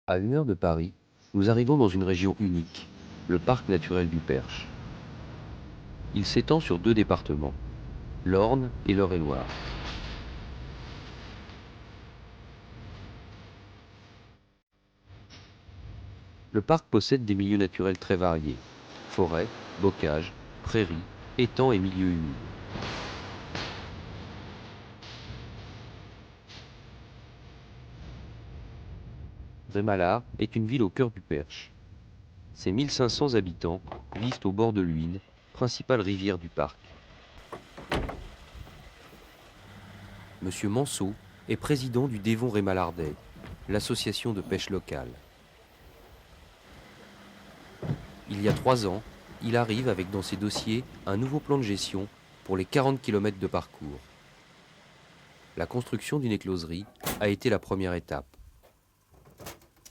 À 1 heure de Paris, nous arrivons dans une région unique, le parc naturel du Perche. Il s'étend sur 2 départements, l'Orne et l'Eure-et-Loir. Le parc possède des milieux naturels très variés, forêts, bocages, prairies, étangs et milieux humides. Rémalard est une ville au cœur du Perche. Ses 1500 habitants vivent au bord de l'Huisne, principale rivière du parc. Monsieur Manceau est président du Dévon Rémalardais, l'association de pêche locale. Il y a 3 ans, il arrive avec dans ses dossiers un nouveau plan de gestion pour les 40 km de parcours. La construction d'une écloserie a été la première étape.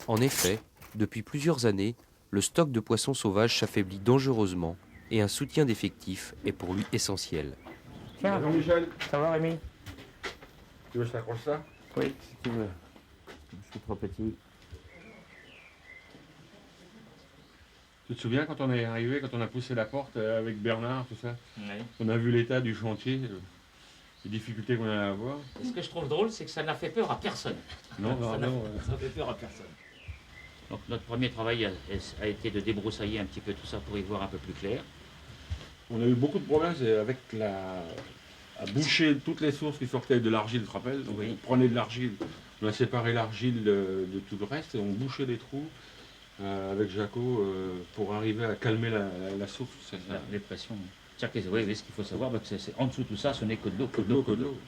En effet, depuis plusieurs années, le stock de poissons sauvages s'affaiblit dangereusement et un soutien d'effectifs est pour lui essentiel. Tiens, Bonjour Michel, ça va Rémi? tu veux que je t'accroche ça? Oui, si tu veux. Je suis trop petit. Tu te souviens quand on est arrivé, quand on a poussé la porte avec Bernard, tout ça? Oui. On a vu l'état du chantier, les difficultés qu'on allait avoir. Et ce que je trouve drôle, c'est que ça n'a fait peur à personne. Non, ça non, n'a fait peur à personne. Donc notre premier travail a été de débroussailler un petit peu tout ça pour y voir un peu plus clair. on a eu beaucoup de problèmes avec à boucher toutes les sources qui sortaient de l'argile, tu te rappelles? Donc, Oui. on prenait de l'argile, on a séparé l'argile de tout le reste et on bouchait les trous avec Jaco pour arriver à calmer la source. Les pressions. C'est-à-dire que, oui, ce qu'il faut savoir, bah, que c'est en dessous de tout ça, ce n'est que de l'eau. Que de l'eau, que de l'eau.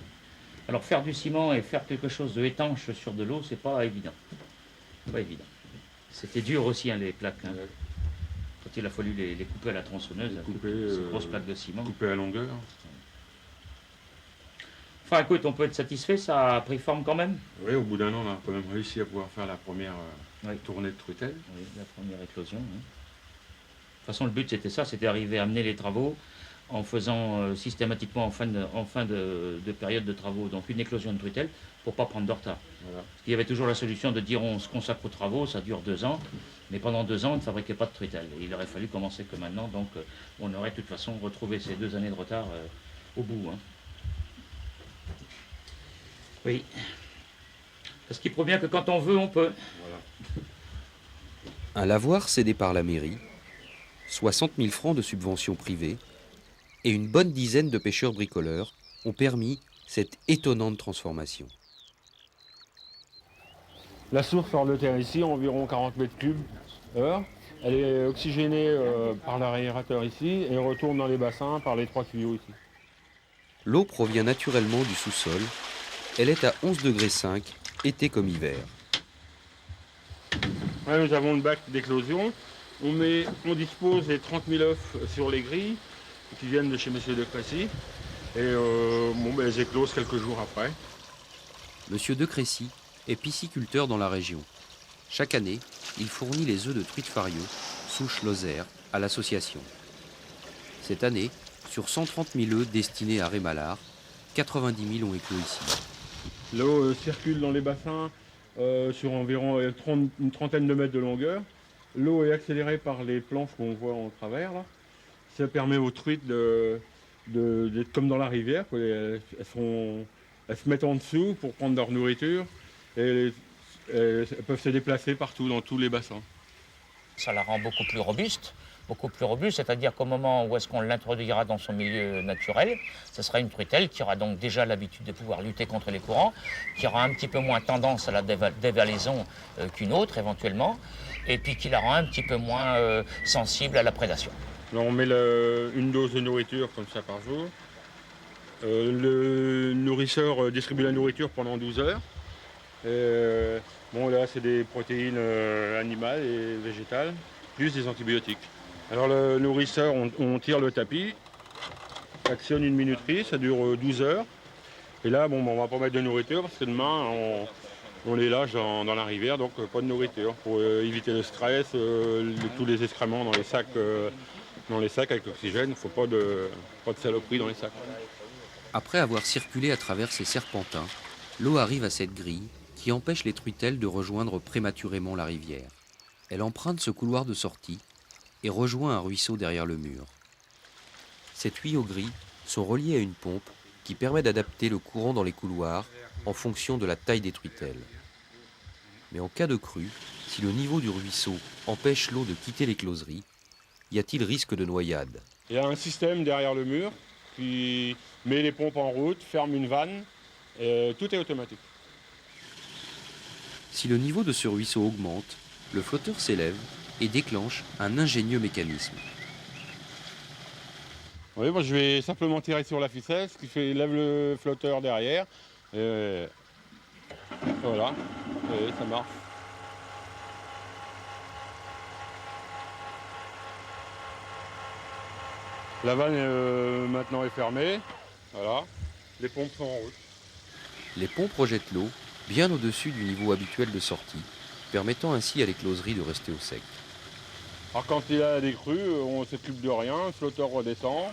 Alors faire du ciment et faire quelque chose de étanche sur de l'eau, c'est pas évident. Pas évident. C'était dur aussi, hein, les plaques. Hein. Ouais. Quand il a fallu les couper à la tronçonneuse, Couper, ces grosses plaques de ciment. Couper à longueur. Enfin écoute, on peut être satisfait, ça a pris forme quand même. Oui, au bout d'un an, on a quand même réussi à pouvoir faire la première Oui. tournée de truitelle. Oui, la première éclosion. Oui. De toute façon, le but c'était ça, c'était d'arriver à amener les travaux en faisant systématiquement en fin de période de travaux, donc une éclosion de truitelle pour ne pas prendre de retard. Voilà. Parce qu'il y avait toujours la solution de dire on se consacre aux travaux, ça dure 2 ans, mais pendant 2 ans on ne fabriquait pas de truitelle. Et il aurait fallu commencer que maintenant, donc on aurait de toute façon retrouvé ces 2 années de retard au bout. Hein. Oui. Ce qui prouve bien que quand on veut, on peut. Voilà. Un lavoir cédé par la mairie, 60 000 francs de subventions privées et une bonne dizaine de pêcheurs bricoleurs ont permis cette étonnante transformation. La source hors de terre ici, environ 40 mètres cubes heure. Elle est oxygénée par l'aérateur ici et retourne dans les bassins par les 3 tuyaux ici. L'eau provient naturellement du sous-sol. Elle est à 11,5 degrés, été comme hiver. Là, nous avons le bac d'éclosion. On dispose les 30 000 œufs sur les grilles qui viennent de chez M. de Crécy. Et elles éclosent quelques jours après. Monsieur De Crécy est pisciculteur dans la région. Chaque année, il fournit les œufs de truite fario, souche Lozère, à l'association. Cette année, sur 130 000 œufs destinés à Rémalard, 90 000 ont éclos ici. L'eau circule dans les bassins sur environ une trentaine de mètres de longueur. L'eau est accélérée par les planches qu'on voit en travers. Là. Ça permet aux truites d'être comme dans la rivière. Elles se mettent en dessous pour prendre leur nourriture et elles peuvent se déplacer partout dans tous les bassins. Ça la rend beaucoup plus robuste, c'est-à-dire qu'au moment où est-ce qu'on l'introduira dans son milieu naturel, ce sera une truitelle qui aura donc déjà l'habitude de pouvoir lutter contre les courants, qui aura un petit peu moins tendance à la dévalaison qu'une autre éventuellement, et puis qui la rend un petit peu moins sensible à la prédation. Alors on met une dose de nourriture comme ça par jour. Le nourrisseur distribue la nourriture pendant 12 heures. Là, c'est des protéines animales et végétales, plus des antibiotiques. Alors le nourrisseur, on tire le tapis, actionne une minuterie, ça dure 12 heures. Et là, on va pas mettre de nourriture parce que demain, on les lâche dans la rivière, donc pas de nourriture. Pour éviter le stress, tous les excréments dans les sacs avec l'oxygène, il ne faut pas de saloperie dans les sacs. Après avoir circulé à travers ces serpentins, l'eau arrive à cette grille qui empêche les truitelles de rejoindre prématurément la rivière. Elle emprunte ce couloir de sortie et rejoint un ruisseau derrière le mur. Ces tuyaux gris sont reliés à une pompe qui permet d'adapter le courant dans les couloirs en fonction de la taille des truitelles. Mais en cas de crue, si le niveau du ruisseau empêche l'eau de quitter l'écloserie, y a-t-il risque de noyade? Il y a un système derrière le mur qui met les pompes en route, ferme une vanne, et tout est automatique. Si le niveau de ce ruisseau augmente, le flotteur s'élève et déclenche un ingénieux mécanisme. Oui, moi je vais simplement tirer sur la ficelle, ce qui fait lève le flotteur derrière. Et voilà, et ça marche. La vanne maintenant est fermée. Voilà, les pompes sont en route. Les pompes rejettent l'eau bien au-dessus du niveau habituel de sortie, permettant ainsi à l'écloserie de rester au sec. Alors quand il y a des crues, on ne s'occupe de rien, le flotteur redescend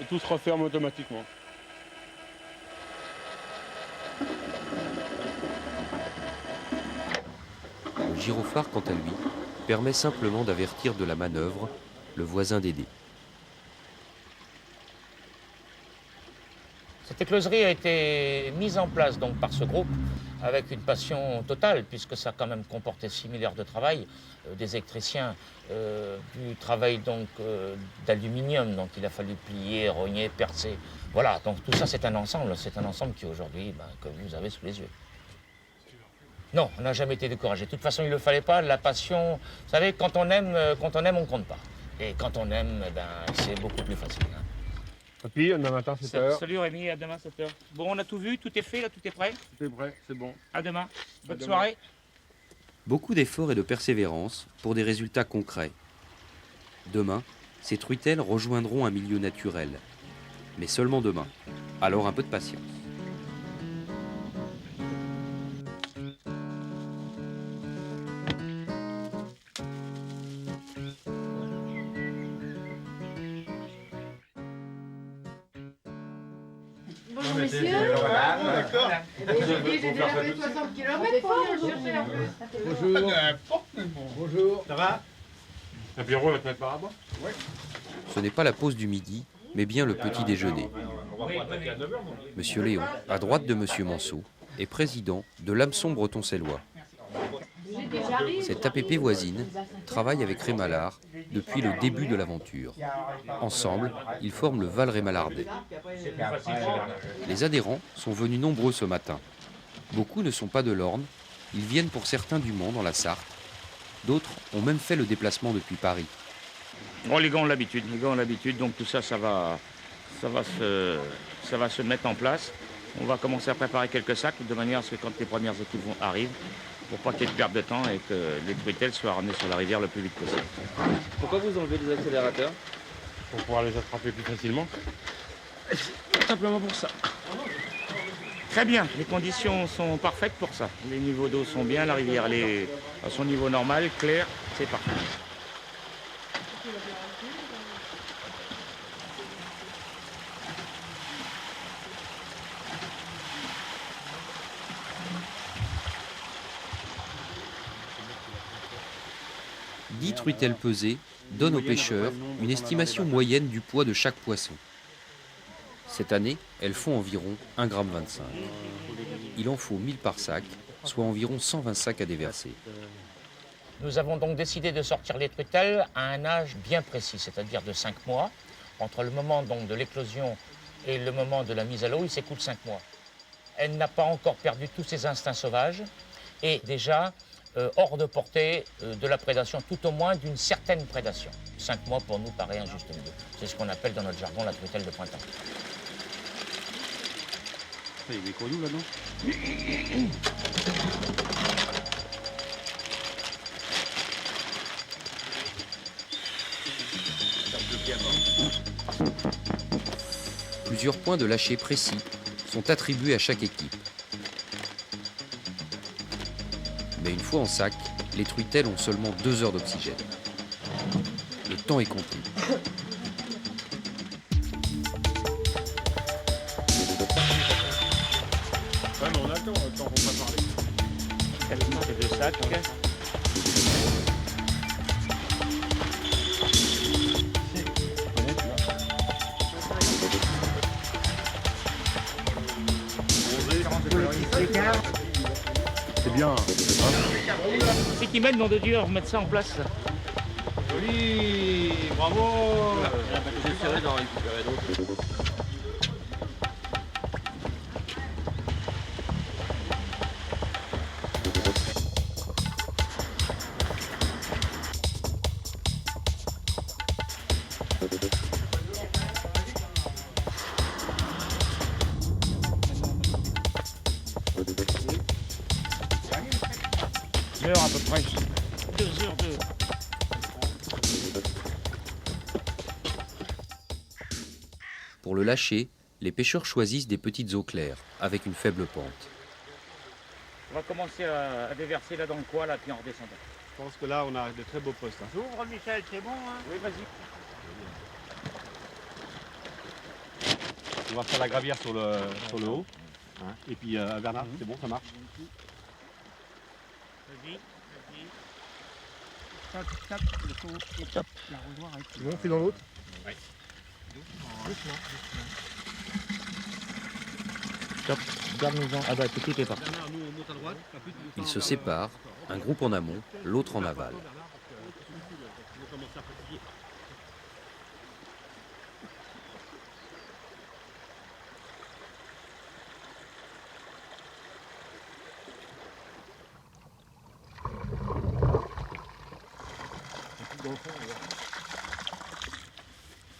et tout se referme automatiquement. Le gyrophare, quant à lui, permet simplement d'avertir de la manœuvre le voisin d'aider. Cette écloserie a été mise en place donc par ce groupe avec une passion totale, puisque ça a quand même comporté 6000 heures de travail, des électriciens, du travail donc d'aluminium, donc il a fallu plier, rogner, percer. Voilà, donc tout ça c'est un ensemble qui aujourd'hui, que vous avez sous les yeux. Non, on n'a jamais été découragé. De toute façon, il ne le fallait pas, la passion, vous savez, quand on aime, on ne compte pas. Et quand on aime, c'est beaucoup plus facile. Hein. Et puis, demain matin, 7h. Salut Rémi, à demain 7h. Bon, on a tout vu, tout est fait, là, tout est prêt? C'est prêt, c'est bon. À demain. Bonne demain. soirée. Beaucoup d'efforts et de persévérance pour des résultats concrets. Demain, ces truitelles rejoindront un milieu naturel. Mais seulement demain. Alors un peu de patience. Bonjour messieurs. D'accord. J'ai déjà fait 60 km pour venir chercher en plus. Bonjour. Bonjour. Ça va? Et Pierrot va te mettre par là-bas? Oui. Ce n'est pas la pause du midi, mais bien le petit déjeuner. Monsieur Léon, à droite de Monsieur Manceau, est président de l'Hameçon breton-sellois. Cette APP voisine travaille avec Rémalard depuis le début de l'aventure. Ensemble, ils forment le Val Rémalardais. Les adhérents sont venus nombreux ce matin. Beaucoup ne sont pas de l'Orne, ils viennent pour certains du Mans dans la Sarthe. D'autres ont même fait le déplacement depuis Paris. Bon, les gars ont l'habitude, donc tout ça, ça va se mettre en place. On va commencer à préparer quelques sacs de manière à ce que quand les premières équipes arrivent, pour pas qu'il y ait de perte de temps et que les truitelles soient ramenées sur la rivière le plus vite possible. Pourquoi vous enlevez les accélérateurs? Pour pouvoir les attraper plus facilement. Simplement pour ça. Très bien, les conditions sont parfaites pour ça. Les niveaux d'eau sont bien, la rivière elle est à son niveau normal, clair, c'est parfait. Dix truitelles pesées donnent aux pêcheurs une estimation moyenne du poids de chaque poisson. Cette année, elles font environ 1,25 g. Il en faut 1000 par sac, soit environ 120 sacs à déverser. Nous avons donc décidé de sortir les truitelles à un âge bien précis, c'est-à-dire de 5 mois. Entre le moment donc de l'éclosion et le moment de la mise à l'eau, il s'écoule 5 mois. Elle n'a pas encore perdu tous ses instincts sauvages et déjà hors de portée de la prédation, tout au moins d'une certaine prédation. 5 mois pour nous paraît un juste milieu. C'est ce qu'on appelle dans notre jargon la truitelle de printemps. Il y a des grenouilles là-dedans. Plusieurs points de lâcher précis sont attribués à chaque équipe. Mais une fois en sac, les truitelles ont seulement 2 heures d'oxygène. Le temps est compté. mais on a le temps, on va parler. 4 et 2 sacs. C'est bien. C'est qui mettent, nom de Dieu, remettre ça en place. Joli, bravo. J'essaierai d'en récupérer d'autres. Une heure à peu près. 2 heures de... Pour le lâcher, les pêcheurs choisissent des petites eaux claires, avec une faible pente. On va commencer à déverser là dans le coin, là, puis en redescendant. Je pense que là, on a de très beaux postes. J'ouvre, Michel, c'est bon, hein? Oui, vas-y. On va faire la gravière sur le haut. Hein. Et puis, Bernard, c'est bon, ça marche. Vas-y, vas-y. Tac, tac, le coup, et top. L'arrosoir est... C'est bon, c'est dans l'autre. Oui. Doucement. Top, garde-nous-en. Ah bah, tout est parti. Bernard, nous, on monte à droite. Ils se séparent, un groupe en amont, l'autre en aval.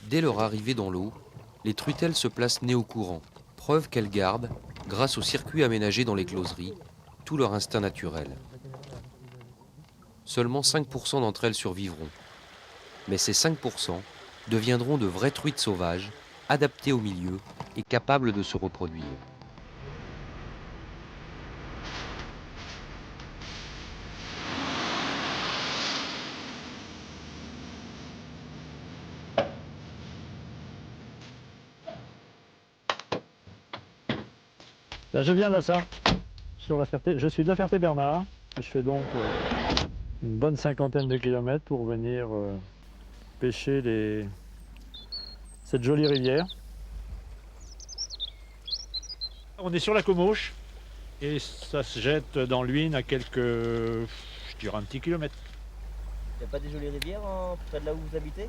Dès leur arrivée dans l'eau, les truitelles se placent nez au courant, preuve qu'elles gardent, grâce au circuit aménagé dans les closeries, tout leur instinct naturel. Seulement 5% d'entre elles survivront. Mais ces 5% deviendront de vraies truites sauvages, adaptées au milieu et capables de se reproduire. Là, je viens de ça, sur la Ferté. Je suis de la Ferté-Bernard. Je fais donc une bonne cinquantaine de kilomètres pour venir pêcher cette jolie rivière. On est sur la Comauche et ça se jette dans l'Huisne à quelques, je dirais un petit kilomètre. Il n'y a pas des jolies rivières près de là où vous habitez?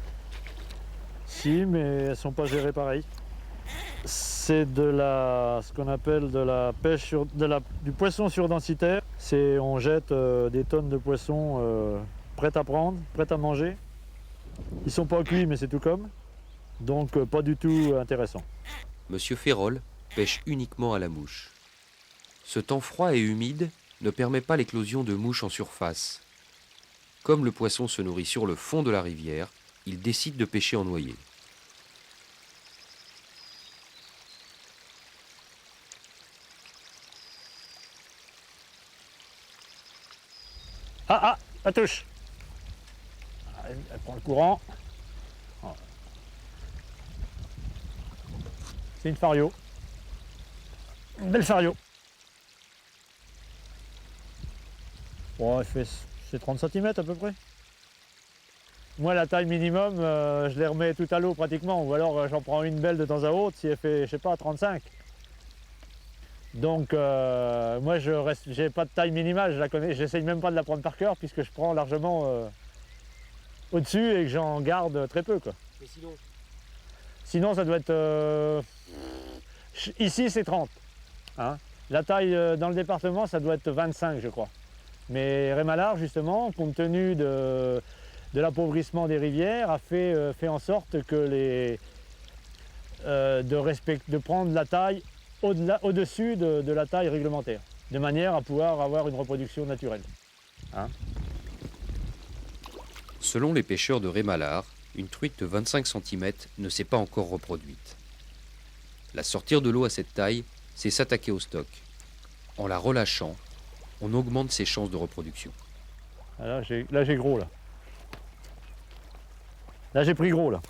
Si, mais elles ne sont pas gérées pareil. C'est ce qu'on appelle de la pêche du poisson surdensitaire. On jette des tonnes de poissons prêts à prendre, prêts à manger. Ils sont pas cuits, mais c'est tout comme. Donc pas du tout intéressant. Monsieur Ferrol pêche uniquement à la mouche. Ce temps froid et humide ne permet pas l'éclosion de mouches en surface. Comme le poisson se nourrit sur le fond de la rivière, il décide de pêcher en noyé. Ah, la touche. Elle prend le courant. C'est une fario. Une belle fario. Bon, c'est 30 cm à peu près. Moi, la taille minimum, je les remets tout à l'eau pratiquement. Ou alors j'en prends une belle de temps à autre si elle fait, je sais pas, 35. Donc moi j'ai pas de taille minimale, je la connais, j'essaye même pas de la prendre par cœur puisque je prends largement au-dessus et que j'en garde très peu, quoi. Et sinon? Sinon ça doit être... ici c'est 30. Hein. La taille dans le département ça doit être 25 je crois. Mais Rémalard justement, compte tenu de l'appauvrissement des rivières, a fait en sorte que de prendre la taille au-dessus de la taille réglementaire, de manière à pouvoir avoir une reproduction naturelle. Hein? Selon les pêcheurs de Rémalard, une truite de 25 cm ne s'est pas encore reproduite. La sortir de l'eau à cette taille, c'est s'attaquer au stock. En la relâchant, on augmente ses chances de reproduction. Là j'ai gros là. Là j'ai pris gros là.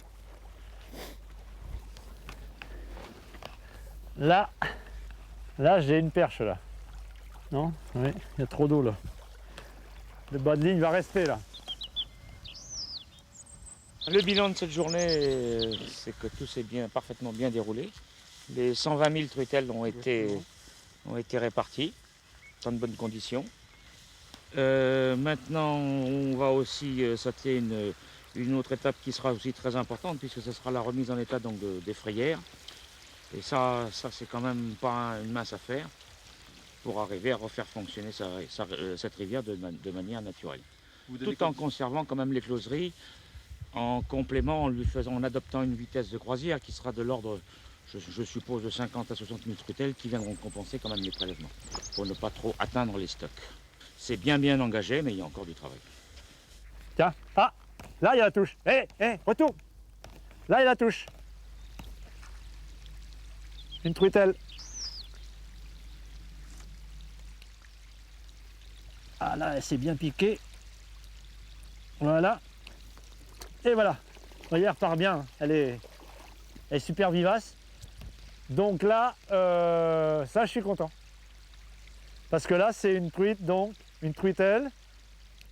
Là j'ai une perche là. Non? Oui, il y a trop d'eau là. Le bas de ligne va rester là. Le bilan de cette journée, c'est que tout s'est parfaitement bien déroulé. Les 120 000 truitelles ont été réparties dans de bonnes conditions. Maintenant, on va aussi s'atteler une autre étape qui sera aussi très importante, puisque ce sera la remise en état donc, des frayères. Et ça c'est quand même pas une mince affaire pour arriver à refaire fonctionner cette rivière de manière naturelle. Tout en conservant quand même l'écloserie, en complément, en adoptant une vitesse de croisière qui sera de l'ordre, je suppose, de 50 à 60 000 truitelles qui viendront compenser quand même les prélèvements, pour ne pas trop atteindre les stocks. C'est bien engagé, mais il y a encore du travail. Tiens, ah, là il y a la touche. Retourne. Là il y a la touche. Une truitelle. Ah là, elle s'est bien piquée. Voilà. Et voilà. Voyez, elle repart bien. Elle est super vivace. Donc là, ça je suis content. Parce que là, c'est une truite, donc une truitelle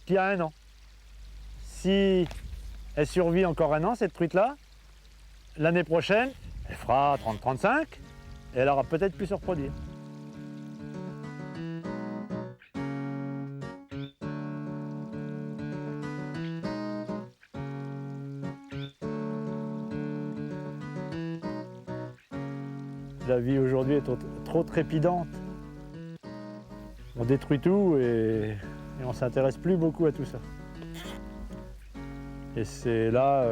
qui a 1 an. Si elle survit encore 1 an, cette truite-là, l'année prochaine, elle fera 30-35 et elle aura peut-être pu se reproduire. La vie aujourd'hui est trop trépidante. On détruit tout et on ne s'intéresse plus beaucoup à tout ça. Et c'est là,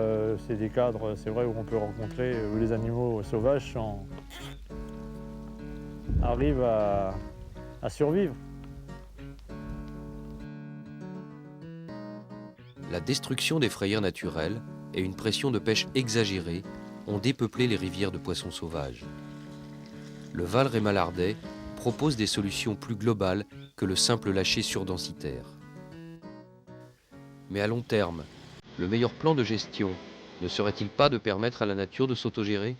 c'est des cadres, c'est vrai, où on peut rencontrer, où les animaux sauvages arrivent à survivre. La destruction des frayères naturelles et une pression de pêche exagérée ont dépeuplé les rivières de poissons sauvages. Le Val Rémalardais propose des solutions plus globales que le simple lâcher surdensitaire. Mais à long terme, le meilleur plan de gestion ne serait-il pas de permettre à la nature de s'autogérer ?